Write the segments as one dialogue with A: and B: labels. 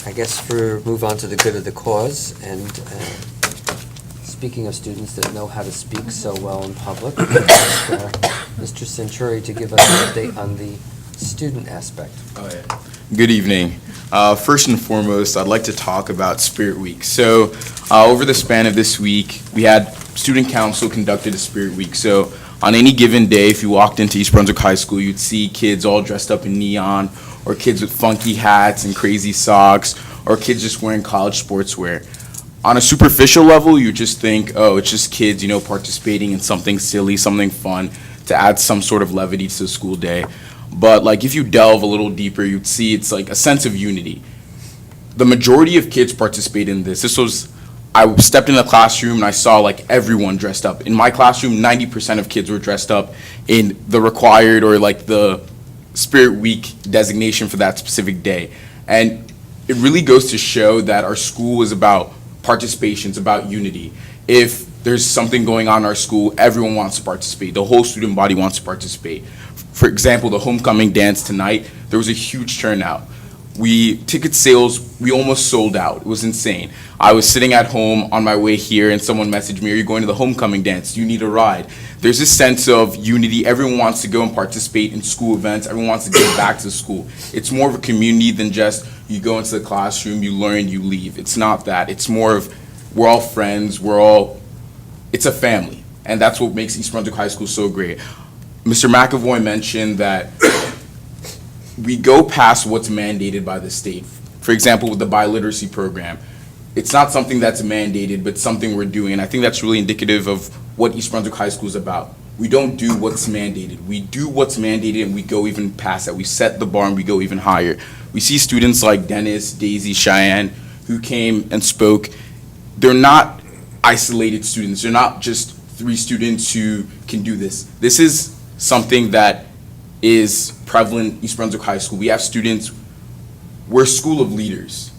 A: I guess move on to the good of the cause, and speaking of students that know how to speak so well in public, ask Mr. Centuri to give us an update on the student aspect.
B: Oh, yeah. Good evening. First and foremost, I'd like to talk about Spirit Week. So over the span of this week, we had Student Council conducted a Spirit Week. So on any given day, if you walked into East Brunswick High School, you'd see kids all dressed up in neon, or kids with funky hats and crazy socks, or kids just wearing college sportswear. On a superficial level, you just think, oh, it's just kids, participating in something silly, something fun, to add some sort of levity to the school day. But like if you delve a little deeper, you'd see it's like a sense of unity. The majority of kids participate in this. I stepped in the classroom and I saw like everyone dressed up. In my classroom, 90% of kids were dressed up in the required or like the Spirit Week designation for that specific day. And it really goes to show that our school is about participation, it's about unity. If there's something going on in our school, everyone wants to participate. The whole student body wants to participate. For example, the homecoming dance tonight, there was a huge turnout. Ticket sales, we almost sold out. It was insane. I was sitting at home on my way here and someone messaged me, are you going to the homecoming dance? Do you need a ride? There's this sense of unity. Everyone wants to go and participate in school events. Everyone wants to give back to the school. It's more of a community than just you go into the classroom, you learn, you leave. It's not that. It's more of we're all friends, it's a family. And that's what makes East Brunswick High School so great. Mr. McAvoy mentioned that we go past what's mandated by the state. For example, with the biliteracy program, it's not something that's mandated, but something we're doing. And I think that's really indicative of what East Brunswick High School is about. We don't do what's mandated. We do what's mandated and we go even past that. We set the bar and we go even higher. We see students like Dennis, Daisy, Cheyenne, who came and spoke. They're not isolated students. They're not just 3 students who can do this. This is something that is prevalent in East Brunswick High School. We have students, we're a school of leaders.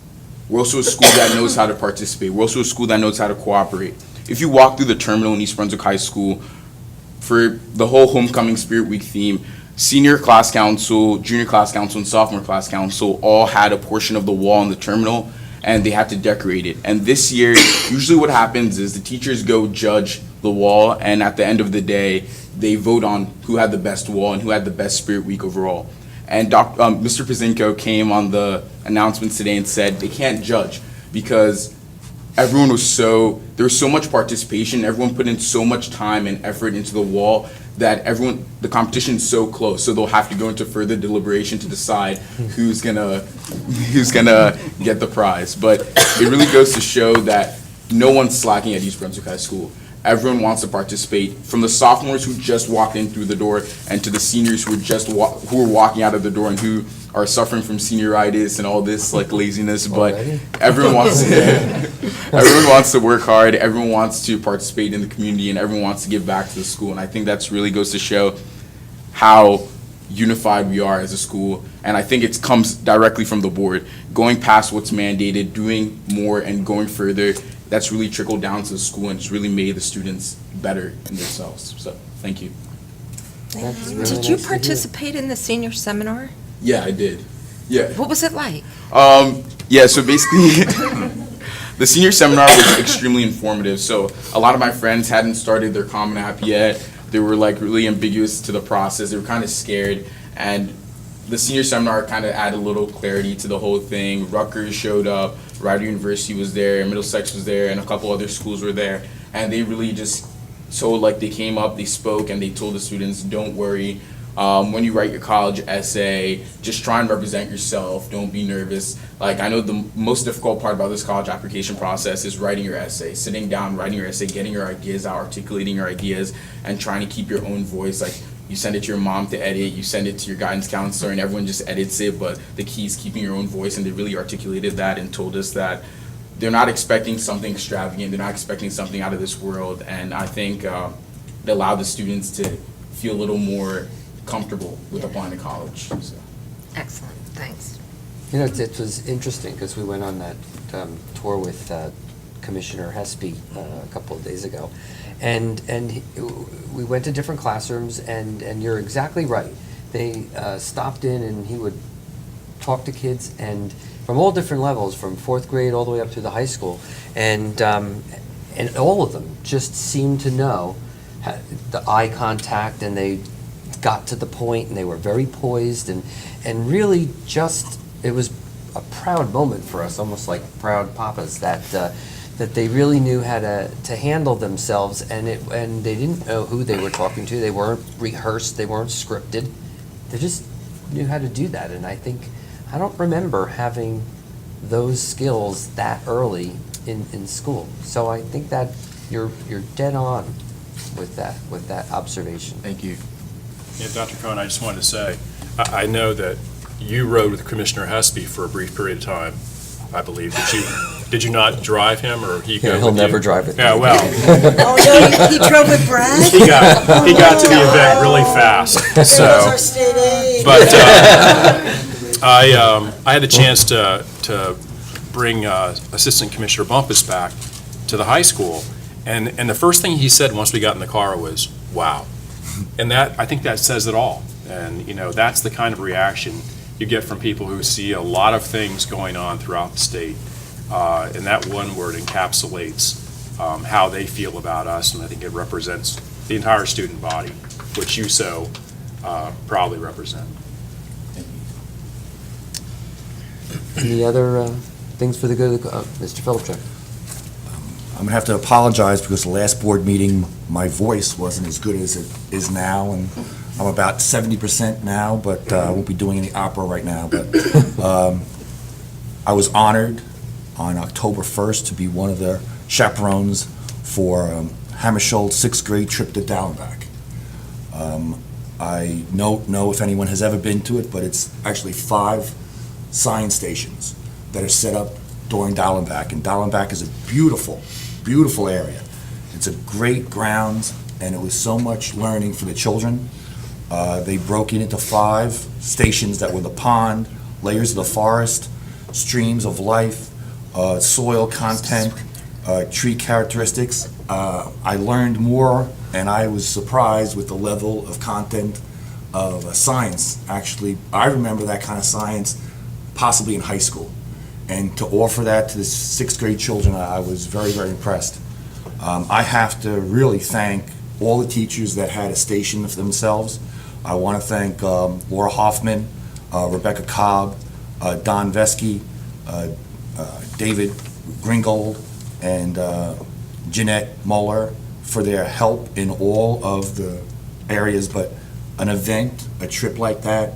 B: We're also a school that knows how to participate. We're also a school that knows how to cooperate. If you walk through the terminal in East Brunswick High School, for the whole Homecoming Spirit Week theme, senior class council, junior class council, and sophomore class council all had a portion of the wall in the terminal, and they had to decorate it. And this year, usually what happens is the teachers go judge the wall, and at the end of the day, they vote on who had the best wall and who had the best Spirit Week overall. And Mr. Pazinko came on the announcements today and said they can't judge because there was so much participation, everyone put in so much time and effort into the wall that the competition is so close, so they'll have to go into further deliberation to decide who's gonna get the prize. But it really goes to show that no one's slacking at East Brunswick High School. Everyone wants to participate, from the sophomores who just walked in through the door and to the seniors who are walking out of the door and who are suffering from senioritis and all this like laziness. But everyone wants to work hard. Everyone wants to participate in the community, and everyone wants to give back to the school. And I think that's really goes to show how unified we are as a school. And I think it comes directly from the board, going past what's mandated, doing more, and going further. That's really trickled down to the school, and it's really made the students better in themselves. So, thank you.
A: Really
C: Did you
A: nice
C: participate in the senior seminar?
B: Yeah, I did. Yeah.
C: What was it like?
B: Yeah, so basically, the senior seminar was extremely informative. So a lot of my friends hadn't started their Common App yet. They were like really ambiguous to the process. They were kind of scared. And the senior seminar kind of added a little clarity to the whole thing. Rutgers showed up, Rider University was there, Middlesex was there, and a couple other schools were there. And they really just they came up, they spoke, and they told the students, don't worry. When you write your college essay, just try and represent yourself. Don't be nervous. Like, I know the most difficult part about this college application process is writing your essay, sitting down, writing your essay, getting your ideas out, articulating your ideas, and trying to keep your own voice. Like, you send it to your mom to edit, you send it to your guidance counselor, and everyone just edits it, but the key is keeping your own voice, and they really articulated that and told us that they're not expecting something extravagant, they're not expecting something out of this world, and I think it allowed the students to feel a little more comfortable with applying to college. So.
C: Excellent, thanks.
A: It was interesting because we went on that tour with Commissioner Hespy a couple of days ago, and we went to different classrooms, and you're exactly right. They stopped in and he would talk to kids, and from all different levels, from fourth grade all the way up to the high school. And all of them just seemed to know the eye contact, and they got to the point, and they were very poised, and really just, it was a proud moment for us, almost like proud papas, that they really knew how to handle themselves, and they didn't know who they were talking to. They weren't rehearsed, they weren't scripted. They just knew how to do that, and I don't remember having those skills that early in school. So I think that you're dead on with that observation.
B: Thank you.
D: Yeah, Dr. Cohen, I just wanted to say, I know that you rode with Commissioner Hespy for a brief period of time, I believe. Did you not drive him, or he go
A: Yeah,
D: with
A: he'll
D: you?
A: never drive with me.
D: Yeah, well,
E: Oh, no, he drove with Brad?
D: he got to the event really fast,
E: There goes
D: so.
E: our state aid.
D: But I had a chance to bring Assistant Commissioner Bumpus back to the high school, and the first thing he said once we got in the car was, "Wow," and I think that says it all. And that's the kind of reaction you get from people who see a lot of things going on throughout the state, and that one word encapsulates how they feel about us, and I think it represents the entire student body, which you so proudly represent.
A: Any other things for the good of the, Mr. Philipchuk?
F: I'm gonna have to apologize because the last board meeting, my voice wasn't as good as it is now, and I'm about 70% now, but I won't be doing any opera right now. But I was honored on October 1st to be one of the chaperones for Hammershold's sixth grade trip to Dallenbach. I don't know if anyone has ever been to it, but it's actually 5 science stations that are set up during Dallenbach, and Dallenbach is a beautiful, beautiful area. It's a great grounds, and it was so much learning for the children. They broke it into 5 stations that were the pond, layers of the forest, streams of life, soil content, tree characteristics. I learned more, and I was surprised with the level of content of science. Actually, I remember that kind of science possibly in high school. And to offer that to the 6th grade children, I was very, very impressed. I have to really thank all the teachers that had a station for themselves. I want to thank Laura Hoffman, Rebecca Cobb, Don Vesky, David Gringold, and Jeanette Muller for their help in all of the areas. But an event, a trip like that,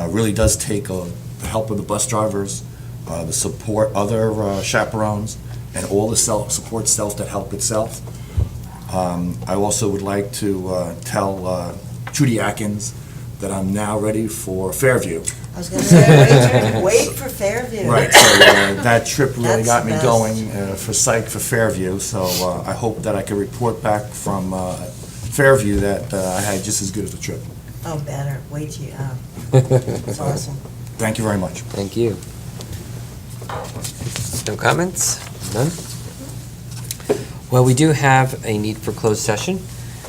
F: really does take the help of the bus drivers, the support, other chaperones, and all the support staff that help itself. I also would like to tell Trudy Atkins that I'm now ready for Fairview.
E: I was going to say, wait for Fairview.
F: Right, so that trip really
E: That's
F: got me
E: the best.
F: going for psych for Fairview, so I hope that I can report back from Fairview that I had just as good of a trip.
E: Oh, better. Wait till you It's awesome.
F: Thank you very much.
A: Thank you. No comments? None? Well, we do have a need for closed session,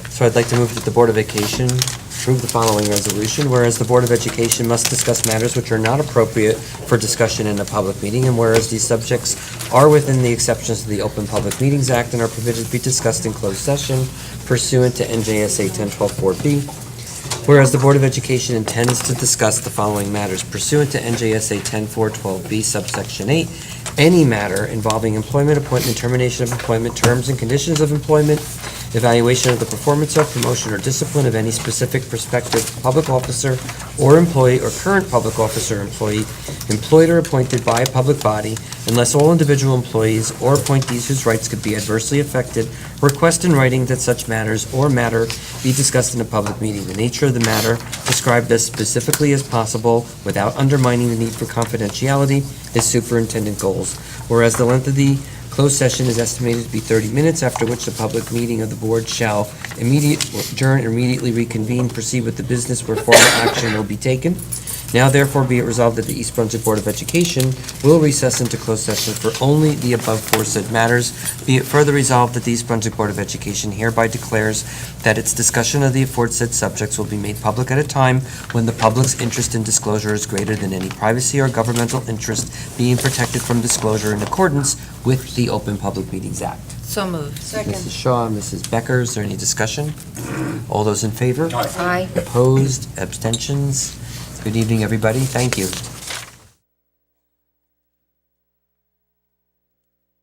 A: so I'd like to move that the Board of Education approve the following resolution. Whereas the Board of Education must discuss matters which are not appropriate for discussion in a public meeting, and whereas these subjects are within the exceptions to the Open Public Meetings Act and are permitted to be discussed in closed session pursuant to NJSA 1012-4B. Whereas the Board of Education intends to discuss the following matters pursuant to NJSA 10.4.12b subsection 8, any matter involving employment, appointment, termination of employment, terms and conditions of employment, evaluation of the performance of, promotion, or discipline of any specific prospective public officer or employee or current public officer or employee employed or appointed by a public body, unless all individual employees or appointees whose rights could be adversely affected request in writing that such matters or matter be discussed in a public meeting. The nature of the matter described as specifically as possible without undermining the need for confidentiality is superintendent goals. Whereas the length of the closed session is estimated to be 30 minutes, after which the public meeting of the board shall adjourn, immediately reconvene, proceed with the business where formal action will be taken. Now therefore be it resolved that the East Brunswick Board of Education will recess into closed session for only the above aforesaid matters. Be it further resolved that the East Brunswick Board of Education hereby declares that its discussion of the aforesaid subjects will be made public at a time when the public's interest in disclosure is greater than any privacy or governmental interest being protected from disclosure in accordance with the Open Public Meetings Act.
C: So moved.
A: Mrs. Shaw, Mrs. Becker, is there any discussion? All those in favor?
C: Aye.
A: Opposed, abstentions? Good evening, everybody. Thank you.